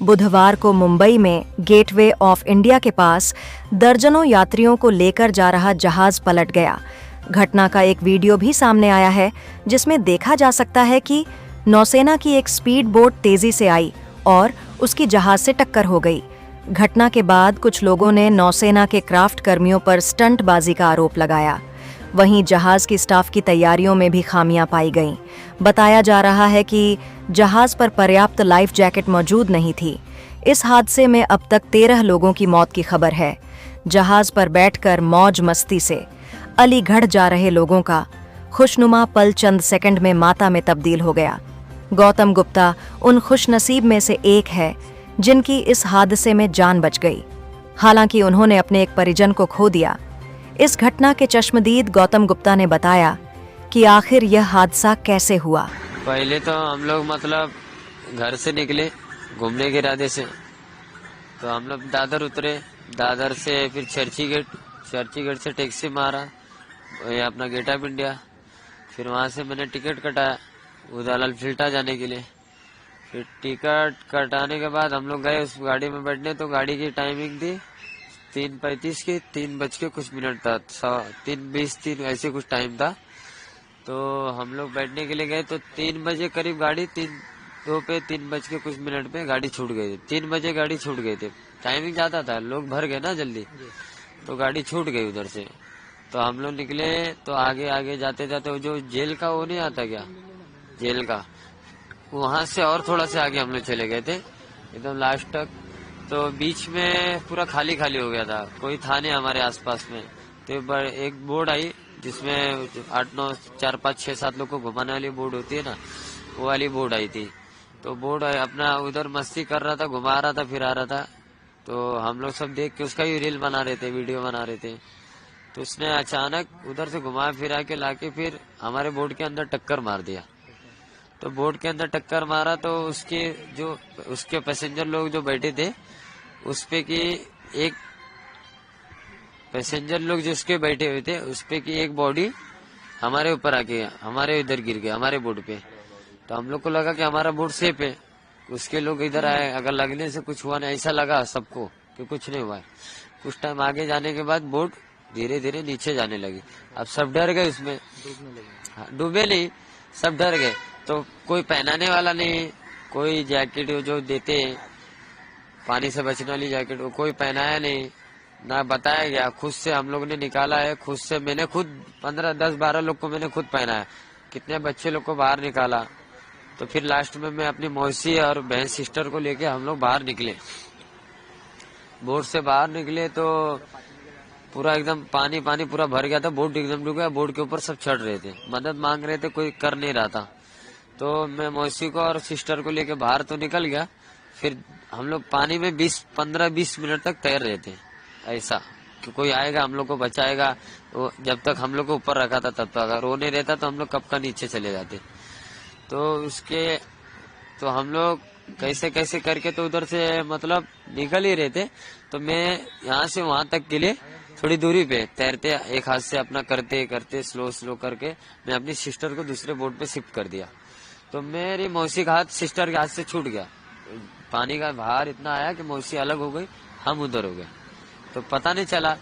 बुधवार को मुंबई में गेटवे ऑफ इंडिया के पास दर्जनों यात्रियों को लेकर जा रहा जहाज पलट गया। घटना का एक वीडियो भी सामने आया है जिसमें देखा जा सकता है कि नौसेना की एक स्पीड बोट तेजी से आई और उसकी जहाज से टक्कर हो गई। घटना के बाद कुछ लोगों ने नौसेना के क्राफ्ट कर्मियों पर स्टंटबाजी का आरोप लगाया। वहीं जहाज की स्टाफ की तैयारियों में भी खामियां पाई गईं। बताया जा रहा है कि जहाज पर पर्याप्त लाइफ जैकेट मौजूद नहीं थी। इस हादसे में अब तक 13 लोगों की मौत की खबर है। जहाज पर बैठकर मौज मस्ती से अलीगढ़ जा रहे लोगों का खुशनुमा पल चंद सेकंड में माता में तब्दील हो गया। गौतम गुप्ता उन खुशनसीब में से एक है जिनकी इस हादसे में जान बच गई। हालांकि उन्होंने अपने एक परिजन को खो दिया। इस घटना के चश्मदीद गौतम गुप्ता ने बताया कि आखिर यह हादसा कैसे हुआ। पहले तो हम लोग मतलब घर से निकले घूमने के इरादे से, तो हम लोग दादर उतरे। दादर से फिर चर्ची गेट से टैक्सी मारा अपना गेट ऑफ इंडिया। फिर वहां से मैंने टिकट कटाया उदालाल फिल्टा जाने के लिए। फिर टिकट कटाने के बाद हम लोग गए उस गाड़ी में बैठने, तो गाड़ी की टाइमिंग थी 3:35 की, 3 बज के कुछ मिनट था, 3:20 ऐसे कुछ टाइम था। तो हम लोग बैठने के लिए गए तो 3 बजे करीब गाड़ी 3 बज के कुछ मिनट पे गाड़ी छूट गई थी। 3 बजे गाड़ी छूट गई थी, टाइमिंग ज्यादा था, लोग भर गए ना जल्दी, तो गाड़ी छूट गई उधर से। तो हम लोग निकले तो आगे आगे जाते जाते जो जेल का वो नहीं आता क्या, जेल का, वहां से और थोड़ा से आगे हम लोग चले गए थे एकदम लास्ट तक। तो बीच में पूरा खाली खाली हो गया था, कोई था नहीं हमारे आसपास में। तो एक बोर्ड आई जिसमें 8-9 4-5 6-7 लोग को घुमाने वाली बोर्ड होती है ना, वो वाली बोर्ड आई थी। तो बोर्ड अपना उधर मस्ती कर रहा था, घुमा रहा था, फिरा रहा था। तो हम लोग सब देख के उसका ही रील बना रहे थे, वीडियो बना रहे थे। तो उसने अचानक उधर से घुमा फिरा के लाके फिर हमारे बोर्ड के अंदर टक्कर मार दिया। तो बोर्ड के अंदर टक्कर मारा तो उसके पैसेंजर लोग जो बैठे थे उस पे की एक पैसेंजर लोग जो उसके बैठे हुए थे उस पे की एक बॉडी हमारे ऊपर आके हमारे इधर गिर गया, हमारे बोर्ड पे। तो हम लोग को लगा कि हमारा बोर्ड सेफ है, उसके लोग इधर आए, अगर लगने से कुछ हुआ नहीं, ऐसा लगा सबको कि कुछ नहीं हुआ है। कुछ टाइम आगे जाने के बाद बोर्ड धीरे धीरे नीचे जाने लगी। अब सब डर गए, उसमें डूबे नहीं, सब डर गए। तो कोई पहनाने वाला नहीं, कोई जैकेट जो देते पानी से बचने वाली जैकेट वो कोई पहनाया नहीं, ना बताया गया। खुद से हम लोग ने निकाला है, खुद से मैंने खुद 15-10-12 लोग को मैंने खुद पहनाया, कितने बच्चे लोग को बाहर निकाला। तो फिर लास्ट में मैं अपनी मौसी और बहन सिस्टर को लेके हम लोग बाहर निकले। बोट से बाहर निकले तो पूरा एकदम पानी पानी पूरा भर गया था, बोट एकदम डूब गया। बोट के ऊपर सब चढ़ रहे थे, मदद मांग रहे थे, कोई कर नहीं रहा था। तो मैं मौसी को और सिस्टर को लेके बाहर तो निकल गया। फिर हम लोग पानी में 15-20 मिनट तक तैर रहे थे, ऐसा कि कोई आएगा हम लोग को बचाएगा। वो जब तक हम लोग को ऊपर रखा था तब तक, अगर वो नहीं रहता तो हम लोग कब का नीचे चले जाते। तो हम लोग कैसे कैसे करके तो उधर से मतलब निकल ही रहे थे। तो मैं यहाँ से वहां तक के लिए थोड़ी दूरी पे तैरते, एक हाथ से अपना करते करते स्लो करके मैं अपनी सिस्टर को दूसरे बोट पे शिफ्ट कर दिया। तो मेरी मौसी का हाथ सिस्टर के हाथ से छूट गया। पानी का बाहर इतना आया कि मौसी अलग हो गई, हम उधर हो गए, तो पता नहीं चला।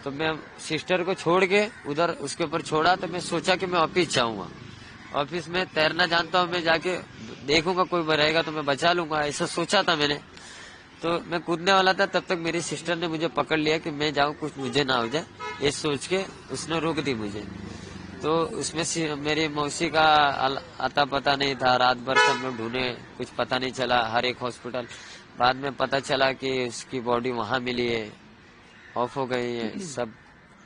तो मैं सिस्टर को छोड़ के उधर उसके ऊपर छोड़ा। तो मैं सोचा कि मैं ऑफिस जाऊंगा, ऑफिस में तैरना जानता हूँ, मैं जाके देखूंगा कोई रहेगा तो मैं बचा लूंगा, ऐसा सोचा था मैंने। तो मैं कूदने वाला था, तब तक मेरी सिस्टर ने मुझे पकड़ लिया कि मैं जाऊं, कुछ मुझे ना हो जाए, ये सोच के उसने रोक दी मुझे। तो उसमें मेरी मौसी का आता पता नहीं था, रात भर से हम लोग ढूंढे, कुछ पता नहीं चला। हर एक हॉस्पिटल, बाद में पता चला कि उसकी बॉडी वहां मिली है, ऑफ हो गई है सब।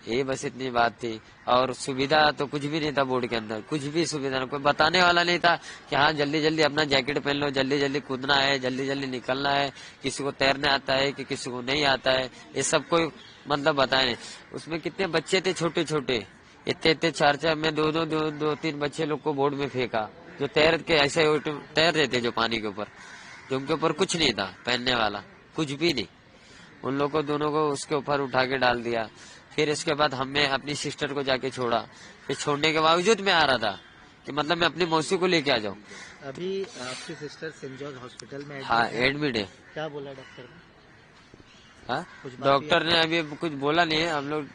ये बस इतनी बात थी। और सुविधा तो कुछ भी नहीं था बोर्ड के अंदर, कुछ भी सुविधा नहीं, कोई बताने वाला नहीं था कि हाँ जल्दी जल्दी अपना जैकेट पहन लो, जल्दी जल्दी कूदना है, जल्दी जल्दी निकलना है। किसी को तैरने आता है कि किसी को नहीं आता है, ये सब कोई मतलब बताया नहीं। उसमें कितने बच्चे थे छोटे छोटे, इतने 4-4, मैं 2-3 बच्चे लोग को बोर्ड में फेंका, जो तैर के ऐसे तैर रहे थे, जो पानी के ऊपर, जो उनके ऊपर कुछ नहीं था पहनने वाला, कुछ भी नहीं। उन लोगों को दोनों को उसके ऊपर उठा के डाल दिया। फिर इसके बाद हमने अपनी सिस्टर को जाके छोड़ा। फिर छोड़ने के बावजूद मैं आ रहा था कि मतलब मैं अपनी मौसी को लेके आ जाऊं। अभी आपकी सिस्टर सेंट जॉर्ज हॉस्पिटल में हाँ admit है। एडमिट है। क्या बोला डॉक्टर ने? हाँ कुछ बात डॉक्टर ने अभी कुछ बोला नहीं है, हम लोग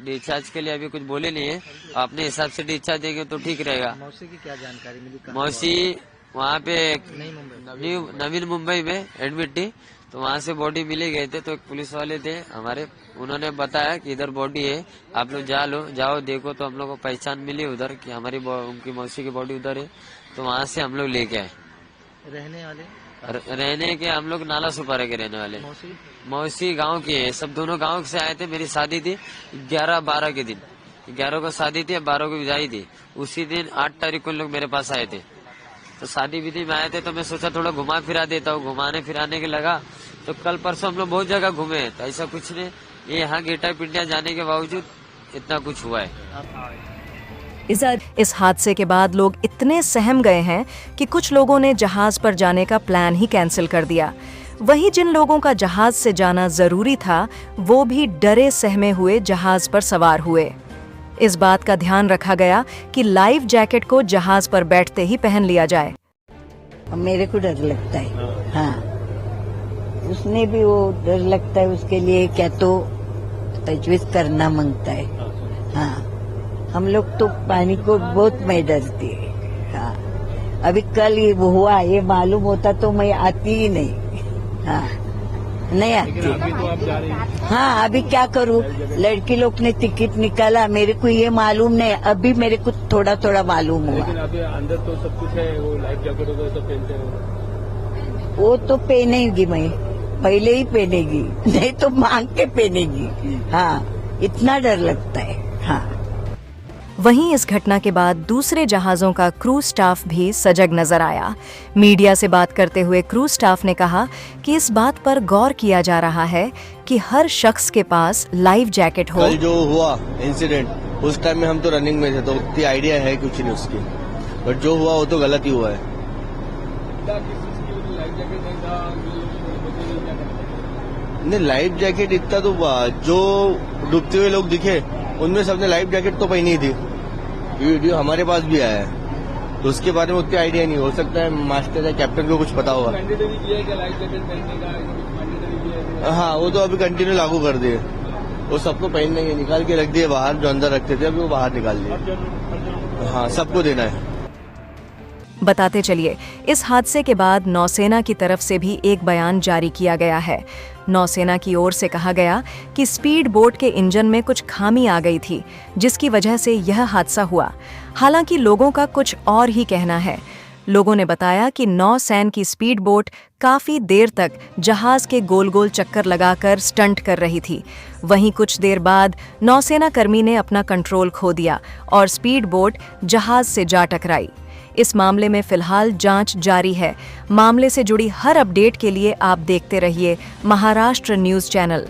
डिस्चार्ज के लिए अभी कुछ बोले नहीं है, अपने हिसाब से डिस्चार्ज देंगे तो ठीक रहेगा। मौसी की क्या जानकारी मिली? कहाँ मौसी वहाँ पे नहीं मुंबई। नवीन मुंबई में एडमिट थी, तो वहाँ से बॉडी मिले गए थे, तो एक पुलिस वाले थे हमारे, उन्होंने बताया कि इधर बॉडी है, आप लोग जाओ देखो, तो हम लोग को पहचान मिली उधर कि उनकी मौसी की बॉडी उधर है, तो वहाँ से हम लोग लेके आए। रहने वाले रहने के हम लोग नाला सुपारा के रहने वाले। मौसी मौसी गांव की है, सब दोनों गांव से आए थे। मेरी शादी थी 11-12 के दिन, 11 को शादी थी, 12 को विदाई थी। उसी दिन 8 तारीख को इन लोग मेरे पास आए थे, तो शादी विधि में आए थे, तो मैं सोचा थोड़ा घुमा फिरा देता हूँ, घुमाने फिराने के लगा। तो कल परसों हम लोग बहुत जगह घूमे, तो ऐसा कुछ नहीं, ये यहाँ गेटा पिंडिया जाने के बावजूद इतना कुछ हुआ है। इस हादसे के बाद लोग इतने सहम गए हैं कि कुछ लोगों ने जहाज पर जाने का प्लान ही कैंसिल कर दिया। वहीं जिन लोगों का जहाज से जाना जरूरी था, वो भी डरे सहमे हुए जहाज पर सवार हुए। इस बात का ध्यान रखा गया कि लाइफ जैकेट को जहाज पर बैठते ही पहन लिया जाए। मेरे को डर लगता है, हाँ, उसने भी वो डर लगता है, उसके लिए क्या तो तजवीज करना मांगता है। हाँ, हम लोग तो पानी को बहुत मैं डरती है। हाँ, अभी कल ये वो हुआ, ये मालूम होता तो मैं आती ही नहीं। हाँ, नहीं आती। अभी तो आप जा रही हैं। हाँ, अभी क्या करूँ, लड़की लोग ने टिकट निकाला, मेरे को ये मालूम नहीं, अभी मेरे को थोड़ा थोड़ा मालूम हुआ। लेकिन अभी अंदर तो सब कुछ है, वो लाइफ जैकेट वगैरह सब पहनते हैं। वो तो पहनेगी, मैं पहले ही पहनेगी, नहीं तो मांग के पहनेगी। हाँ, इतना डर लगता है। हाँ। वहीं इस घटना के बाद दूसरे जहाज़ों का क्रू स्टाफ भी सजग नजर आया। मीडिया से बात करते हुए क्रू स्टाफ ने कहा कि इस बात पर गौर किया जा रहा है कि हर शख्स के पास लाइफ जैकेट हो। कल जो हुआ इंसिडेंट, उस टाइम में हम तो रनिंग में थे, तो उतनी आइडिया है कुछ नहीं उसकी, बट जो हुआ वो तो गलत ही हुआ है। नहीं, लाइफ जैकेट इतना तो जो डूबते हुए लोग दिखे उनमें सबने लाइफ जैकेट तो पहनी थी। वीडियो हमारे पास भी आया है, तो उसके बारे में उतनी आइडिया नहीं। हो सकता है मास्टर या कैप्टन को कुछ पता होगा। हाँ, वो तो अभी कंटिन्यू लागू कर दिए, वो सबको पहनने के निकाल के रख दिए बाहर, जो अंदर रखते थे अभी वो बाहर निकाल दिए। हाँ, सबको देना है। बताते चलिए, इस हादसे के बाद नौसेना की तरफ से भी एक बयान जारी किया गया है। नौसेना की ओर से कहा गया कि स्पीड बोट के इंजन में कुछ खामी आ गई थी, जिसकी वजह से यह हादसा हुआ। हालांकि लोगों का कुछ और ही कहना है। लोगों ने बताया कि नौसैन की स्पीड बोट काफी देर तक जहाज के गोल गोल चक्कर लगाकर स्टंट कर रही थी। वहीं कुछ देर बाद नौसेना कर्मी ने अपना कंट्रोल खो दिया और स्पीड बोट जहाज से जा टकराई। इस मामले में फिलहाल जांच जारी है। मामले से जुड़ी हर अपडेट के लिए आप देखते रहिए महाराष्ट्र न्यूज़ चैनल।